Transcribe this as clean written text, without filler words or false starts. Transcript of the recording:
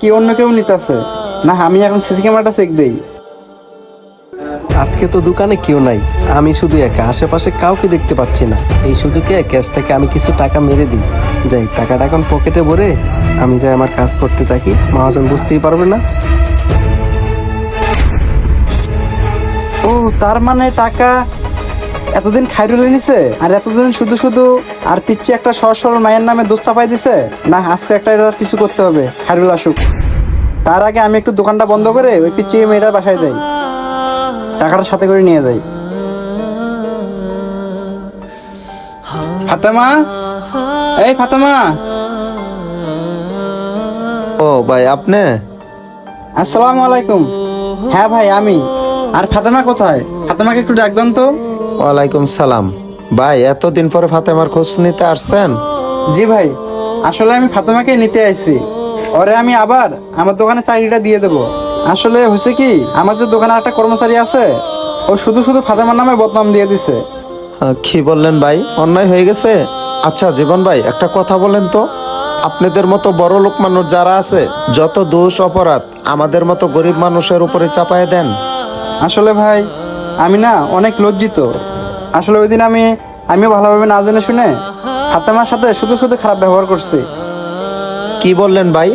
কি অন্য কেউ নিতেছে? না, আমি এখন সিসি ক্যামেরাটা চেক দেই। আজকে তো দোকানে কেউ নাই, আমি শুধু একা, আশেপাশে কাউকে দেখতে পাচ্ছি না। এই সুযোগে ক্যাশ থেকে আমি কিছু টাকা মেরে দিই। যাই, টাকাটা এখন পকেটে ভরে আমি যাই আমার কাজ করতে থাকি, মহাজন বুঝতেই পারবে না। ও, তার মানে টাকা এতদিন খাইরুলে নিছে, আর এতদিন শুধু শুধু আর পিচ্ছে একটা সহজ সরল মায়ের নামে দোষ চাপাই দিছে। না, আজকে একটা এটার কিছু করতে হবে। খাইরুল আসুক, তার আগে আমি একটু দোকানটা বন্ধ করে ওই পিচ্ছি মেয়েটার বাসায় যাই, টাকাটা সাথে করে নিয়ে যাই। ফাতেমা, এই ফাতেমা। ও ভাই, আপনি? আসসালামু আলাইকুম। হ্যাঁ ভাই, আমি। আর ফাতেমা কোথায়? ফাতেমাকে একটু ডাক দেন তো। ওয়ালাইকুম সালাম। ভাই, এতদিন পরে ফাতেমার খোঁজ নিতে আসছেন? জি ভাই, আসলে আমি ফাতেমাকে নিতে আইছি। ওরে আমি আবার আমার দোকানে চাকরিটা দিয়ে দেব। আসলে হয়েছে কি, আমার যে দোকানে একটা কর্মচারী আছে, ও শুধু শুধু ফাতেমার নামে বদনাম দিয়ে দিছে। কি বললেন ভাই? অন্যায় হয়ে গেছে। আচ্ছা জীবন ভাই, একটা কথা বলেন তো, আপনাদের মতো বড় লোক মানুষ যারা আছে, যত দোষ অপরাধ আমাদের মতো গরিব মানুষের উপরে চাপায় দেন। আসলে ভাই, আমি না অনেক লজ্জিত। আসলে ওই দিন আমিও ভালোভাবে না জেনে শুনে ফাতেমার সাথে শুধু শুধু খারাপ ব্যবহার করছি। কি বললেন ভাই?